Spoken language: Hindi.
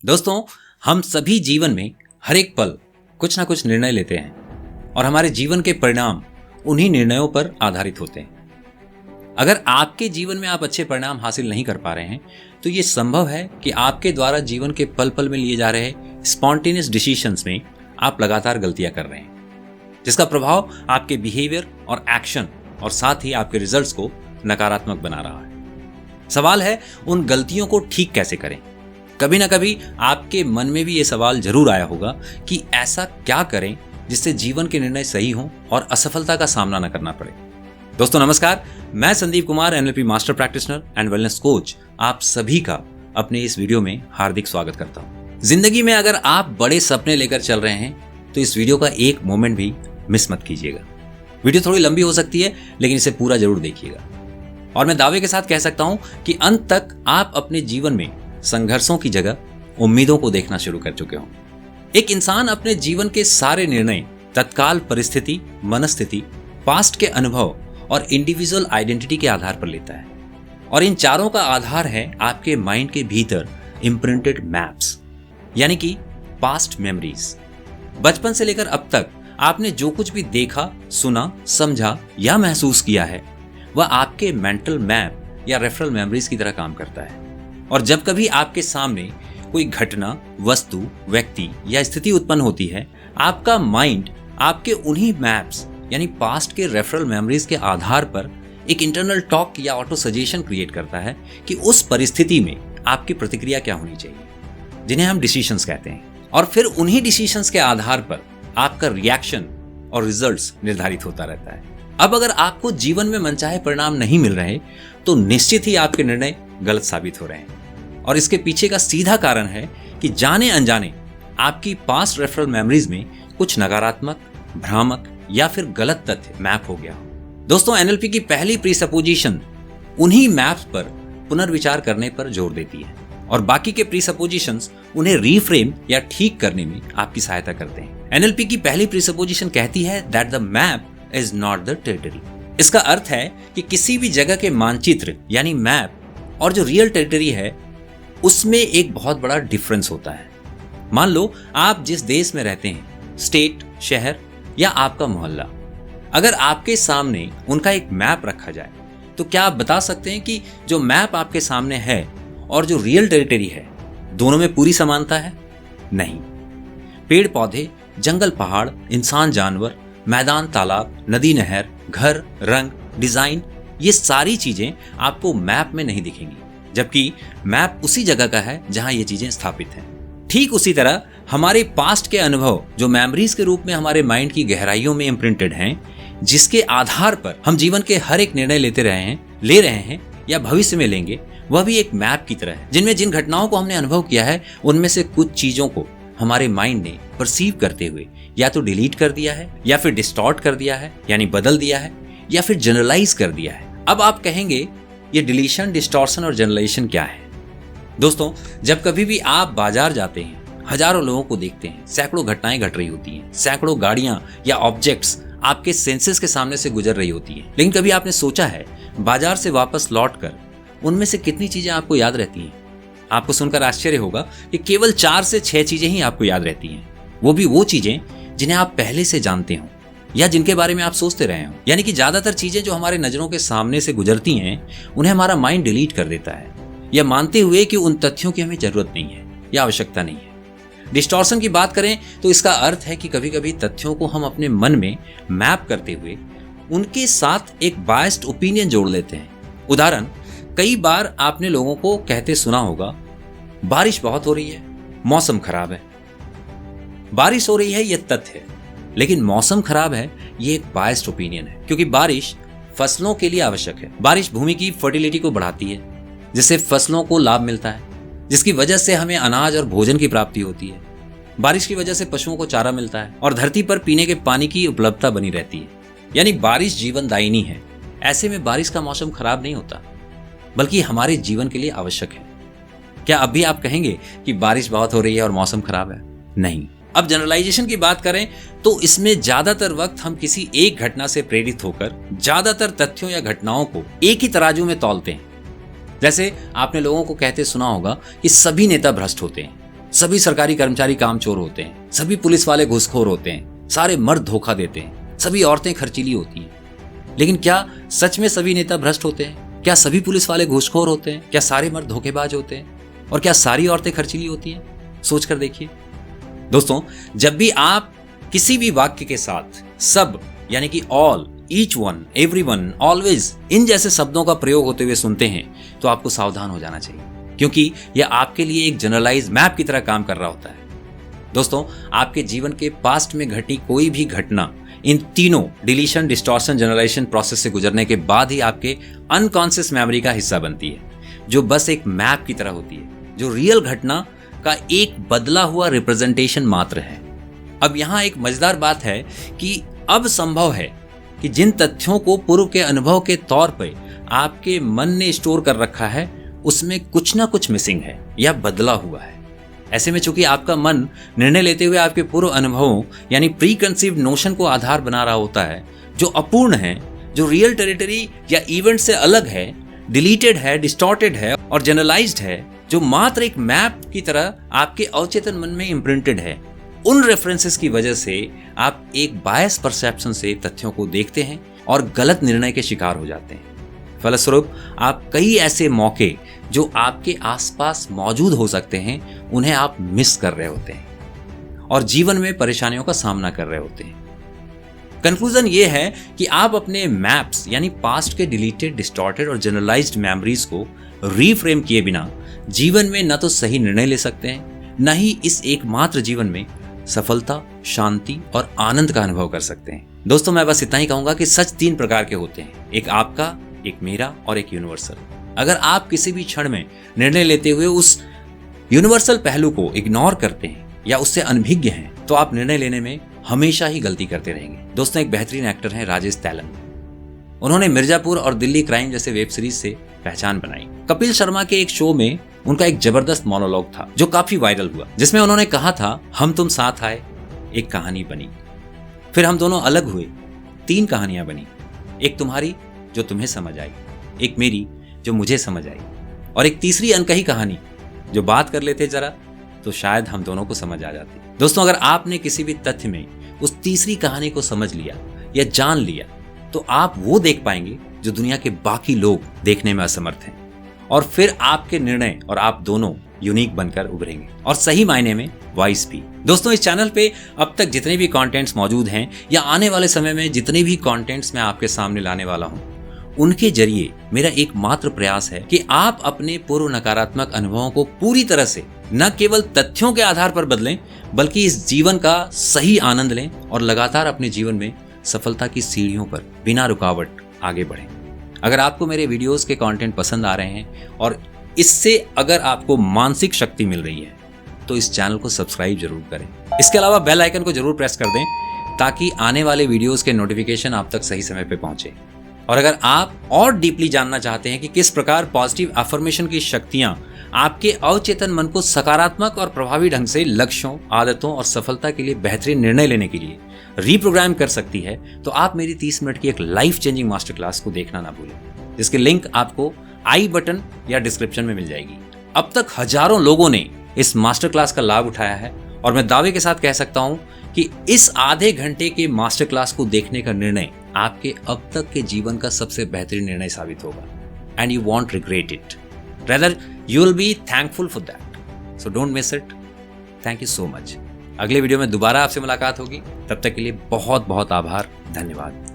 दोस्तों, हम सभी जीवन में हर एक पल कुछ ना कुछ निर्णय लेते हैं और हमारे जीवन के परिणाम उन्हीं निर्णयों पर आधारित होते हैं। अगर आपके जीवन में आप अच्छे परिणाम हासिल नहीं कर पा रहे हैं तो ये संभव है कि आपके द्वारा जीवन के पल पल में लिए जा रहे स्पॉन्टेनियस डिसीजंस में आप लगातार गलतियां कर रहे हैं, जिसका प्रभाव आपके बिहेवियर और एक्शन और साथ ही आपके रिजल्ट्स को नकारात्मक बना रहा है। सवाल है उन गलतियों को ठीक कैसे करें। कभी ना कभी आपके मन में भी ये सवाल जरूर आया होगा कि ऐसा क्या करें जिससे जीवन के निर्णय सही हों और असफलता का सामना न करना पड़े। दोस्तों नमस्कार, मैं Sandeep Kumar, NLP master practitioner and wellness coach, आप सभी का अपने इस वीडियो में हार्दिक स्वागत करता हूं। जिंदगी में अगर आप बड़े सपने लेकर चल रहे हैं तो इस वीडियो का एक मोमेंट भी मिस मत कीजिएगा। वीडियो थोड़ी लंबी हो सकती है लेकिन इसे पूरा जरूर देखिएगा और मैं दावे के साथ कह सकता हूं कि अंत तक आप अपने जीवन में संघर्षों की जगह उम्मीदों को देखना शुरू कर चुके हों। एक इंसान अपने जीवन के सारे निर्णय तत्काल परिस्थिति, मनस्थिति, पास्ट के अनुभव और इंडिविजुअल आइडेंटिटी के आधार पर लेता है और इन चारों का आधार है आपके माइंड के भीतर इम्प्रिंटेड मैप्स, यानी कि पास्ट मेमोरीज। बचपन से लेकर अब तक आपने जो कुछ भी देखा, सुना, समझा या महसूस किया है वह आपके मेंटल मैप या रेफरल मेमोरीज की तरह काम करता है। और जब कभी आपके सामने कोई घटना, वस्तु, व्यक्ति या स्थिति उत्पन्न होती है, आपका माइंड आपके उन्हीं मैप्स यानी पास्ट के रेफरल मेमोरीज के आधार पर एक इंटरनल टॉक या ऑटो सजेशन क्रिएट करता है कि उस परिस्थिति में आपकी प्रतिक्रिया क्या होनी चाहिए, जिन्हें हम डिसीजंस कहते हैं। और फिर उन्हीं डिसीजंस के आधार पर आपका रिएक्शन और रिजल्ट्स निर्धारित होता रहता है। अब अगर आपको जीवन में मनचाहे परिणाम नहीं मिल रहे तो निश्चित ही आपके निर्णय गलत साबित हो रहे हैं और इसके पीछे का सीधा कारण है कि जाने अनजाने आपकी पास्ट रेफरल मेमोरीज में कुछ नकारात्मक, भ्रामक या फिर गलत तथ्य मैप हो गया हो। दोस्तों, एनएलपी की पहली प्रीसपोजिशन उन्हीं मैप्स पर पुनर्विचार करने पर जोर देती है और बाकी के प्रीसपोजिशंस उन्हें रीफ्रेम या ठीक करने में आपकी सहायता करते हैं। एनएलपी की पहली प्रीसपोजिशन कहती है that the map is not the territory. इसका अर्थ है कि किसी भी जगह के मानचित्र यानी मैप और जो रियल टेरिटरी है उसमें एक बहुत बड़ा डिफरेंस होता है। मान लो आप जिस देश में रहते हैं, स्टेट, शहर या आपका मोहल्ला, अगर आपके सामने उनका एक मैप रखा जाए तो क्या आप बता सकते हैं कि जो मैप आपके सामने है और जो रियल टेरिटरी है दोनों में पूरी समानता है? नहीं। पेड़ पौधे, जंगल पहाड़, इंसान जानवर, मैदान तालाब, नदी नहर, घर, रंग, डिजाइन, ये सारी चीजें आपको मैप में नहीं दिखेंगी, जबकि मैप उसी जगह का है जहां ये चीजें स्थापित हैं। ठीक उसी तरह हमारे पास्ट के अनुभव जो मेमोरीज के रूप में हमारे माइंड की गहराइयों में इम्प्रिंटेड हैं, जिसके आधार पर हम जीवन के हर एक निर्णय ले रहे हैं या भविष्य में लेंगे, वह भी एक मैप की तरह है, जिनमें जिन घटनाओं को हमने अनुभव किया है उनमें से कुछ चीजों को हमारे माइंड ने परसीव करते हुए या तो डिलीट कर दिया है या फिर डिस्टॉर्ट कर दिया है यानी बदल दिया है या फिर जनरलाइज कर दिया है। अब आप कहेंगे ये डिलीशन, डिस्टॉर्शन और जनरलाइजेशन क्या है? दोस्तों, जब कभी भी आप बाजार जाते हैं, हजारों लोगों को देखते हैं, सैकड़ों घटनाएं घट रही होती हैं, सैकड़ों गाड़ियां या ऑब्जेक्ट्स आपके सेंसेस के सामने से गुजर रही होती हैं, लेकिन कभी आपने सोचा है बाजार से वापस लौटकर उनमें से कितनी चीजें आपको याद रहती हैं? आपको सुनकर आश्चर्य होगा कि केवल 4 से 6 चीजें ही आपको याद रहती हैं, वो भी वो चीजें जिन्हें आप पहले से जानते हो या जिनके बारे में आप सोचते रहे हो। यानी कि ज्यादातर चीजें जो हमारे नजरों के सामने से गुजरती हैं उन्हें हमारा माइंड डिलीट कर देता है, या मानते हुए कि उन तथ्यों की हमें जरूरत नहीं है या आवश्यकता नहीं है। डिस्टॉर्शन की बात करें तो इसका अर्थ है कि कभी कभी तथ्यों को हम अपने मन में मैप करते हुए उनके साथ एक बायस्ड ओपिनियन जोड़ लेते हैं। उदाहरण, कई बार आपने लोगों को कहते सुना होगा बारिश बहुत हो रही है, मौसम खराब है। बारिश हो रही है यह तथ्य है, लेकिन मौसम खराब है ये एक बायस्ड ओपिनियन है, क्योंकि बारिश फसलों के लिए आवश्यक है। बारिश भूमि की फर्टिलिटी को बढ़ाती है, जिससे फसलों को लाभ मिलता है, जिसकी वजह से हमें अनाज और भोजन की प्राप्ति होती है। बारिश की वजह से पशुओं को चारा मिलता है और धरती पर पीने के पानी की उपलब्धता बनी रहती है। यानी बारिश जीवनदायिनी है। ऐसे में बारिश का मौसम खराब नहीं होता, बल्कि हमारे जीवन के लिए आवश्यक है। क्या अब भी आप कहेंगे कि बारिश बहुत हो रही है और मौसम खराब है? नहीं। अब जनरलाइजेशन की बात करें तो इसमें ज्यादातर वक्त हम किसी एक घटना से प्रेरित होकर ज्यादातर तथ्यों या घटनाओं को एक ही तराजू में तौलते हैं। जैसे आपने लोगों को कहते सुना होगा कि सभी नेता भ्रष्ट होते हैं, सभी सरकारी कर्मचारी कामचोर होते हैं, सभी पुलिस वाले घूसखोर होते हैं, सारे मर्द धोखा देते हैं, सभी औरतें खर्चीली होती हैं। लेकिन क्या सच में सभी नेता भ्रष्ट होते हैं? क्या सभी पुलिस वाले घूसखोर होते हैं? क्या सारे मर्द धोखेबाज होते हैं? और क्या सारी औरतें खर्चीली होती हैं? सोच कर देखिए। दोस्तों, जब भी आप किसी भी वाक्य के साथ सब यानी कि all, each one, everyone, always in जैसे शब्दों का प्रयोग होते हुए सुनते हैं तो आपको सावधान हो जाना चाहिए, क्योंकि यह आपके लिए एक जनरलाइज मैप की तरह काम कर रहा होता है। दोस्तों, आपके जीवन के पास्ट में घटी कोई भी घटना इन तीनों डिलीशन, डिस्टॉर्शन, जनरलाइजेशन प्रोसेस से गुजरने के बाद ही आपके अनकॉन्शियस मेमोरी का हिस्सा बनती है, जो बस एक मैप की तरह होती है, जो रियल घटना का एक बदला हुआ रिप्रेजेंटेशन मात्र है। अब यहाँ एक मजेदार बात है कि अब संभव है कि जिन तथ्यों को पूर्व के अनुभव के तौर पर आपके मन ने स्टोर कर रखा है, उसमें कुछ ना कुछ मिसिंग है या बदला हुआ है। ऐसे में चूंकि आपका मन निर्णय लेते हुए आपके पूर्व अनुभवों यानी प्री कंसीव्ड नोशन को आधार बना रहा होता है, जो अपूर्ण है, जो रियल टेरिटरी या इवेंट से अलग है, डिलीटेड है, डिस्टॉर्टेड है और जनरलाइज्ड है, जो मात्र एक मैप की तरह आपके अवचेतन मन में इम्प्रिंटेड है। उन रेफरेंसेस की वजह से आप एक बायस परसेप्शन से तथ्यों को देखते हैं और गलत निर्णय के शिकार हो जाते हैं। फलस्वरूप आप कई ऐसे मौके जो आपके आसपास मौजूद हो सकते हैं, उन्हें आप मिस कर रहे होते हैं और जीवन में परेशानियों का सामना कर रहे होते हैं। कंक्लूजन ये है कि आप अपने मैप्स यानी पास्ट के डिलीटेड, डिस्टॉर्टेड और जनरलाइज्ड मेमोरीज को रीफ्रेम किए बिना जीवन में न तो सही निर्णय ले सकते हैं, न ही इस एकमात्र जीवन में सफलता, शांति और आनंद का अनुभव कर सकते हैं। दोस्तों, मैं बस इतना ही कहूंगा कि सच 3 प्रकार के होते हैं, एक आपका, एक मेरा और एक यूनिवर्सल। अगर आप किसी भी क्षण में निर्णय लेते हुए उस यूनिवर्सल पहलू को इग्नोर करते हैं या उससे अनभिज्ञ हैं, तो आप निर्णय लेने में हमेशा ही गलती करते रहेंगे। दोस्तों, एक बेहतरीन एक्टर हैं राजेश तैलन। उन्होंने मिर्जापुर और दिल्ली क्राइम जैसे वेब सीरीज से पहचान बनाई। कपिल शर्मा के एक शो में उनका एक जबरदस्त मोनोलॉग था जो काफी वायरल हुआ, जिसमें उन्होंने कहा था, हम तुम साथ आए, एक कहानी बनी, फिर हम दोनों अलग हुए, 3 कहानियां बनी, एक तुम्हारी जो तुम्हें समझ आई, एक मेरी जो मुझे समझ आई, और एक तीसरी अनकही कहानी जो बात कर लेते जरा तो शायद हम दोनों को समझ आ जाती। दोस्तों, अगर आपने किसी भी तथ्य में उस तीसरी कहानी को समझ लिया या जान लिया, तो आप वो देख पाएंगे जो दुनिया के बाकी लोग देखने में असमर्थ हैं, और फिर आपके निर्णय और आप दोनों यूनिक बनकर उभरेंगे और सही मायने में वाइस भी। दोस्तों, इस चैनल पे अब तक जितने भी कंटेंट्स मौजूद हैं या आने वाले समय में जितने भी कंटेंट्स मैं आपके सामने लाने वाला हूं, उनके जरिए मेरा एकमात्र प्रयास है कि आप अपने पूर्व नकारात्मक अनुभवों को पूरी तरह से न केवल तथ्यों के आधार पर बदलें, बल्कि इस जीवन का सही आनंद लें और लगातार अपने जीवन में सफलता की सीढ़ियों पर बिना रुकावट आगे बढ़ें। अगर आपको मेरे वीडियोस के कंटेंट पसंद आ रहे हैं और इससे अगर आपको मानसिक शक्ति मिल रही है, तो इस चैनल को सब्सक्राइब जरूर करें। इसके अलावा बेल आइकन को जरूर प्रेस कर दें ताकि आने वाले वीडियोस के नोटिफिकेशन आप तक सही समय पर पहुंचे। और अगर आप और डीपली जानना चाहते हैं कि किस प्रकार पॉजिटिव अफर्मेशन की शक्तियां आपके अवचेतन मन को सकारात्मक और प्रभावी ढंग से लक्ष्यों, आदतों और सफलता के लिए बेहतरीन निर्णय लेने के लिए रीप्रोग्राम कर सकती है, तो आप मेरी 30 मिनट की एक लाइफ चेंजिंग मास्टर क्लास को देखना ना भूलें, जिसकी लिंक आपको आई बटन या डिस्क्रिप्शन में मिल जाएगी। अब तक हजारों लोगों ने इस मास्टर क्लास का लाभ उठाया है और मैं दावे के साथ कह सकता हूं कि इस आधे घंटे के मास्टर क्लास को देखने का निर्णय आपके अब तक के जीवन का सबसे बेहतरीन निर्णय साबित होगा। And you want regret it, rather you will be thankful for that. So don't miss it. Thank you so much. अगले वीडियो में दोबारा आपसे मुलाकात होगी। तब तक के लिए बहुत बहुत आभार। धन्यवाद।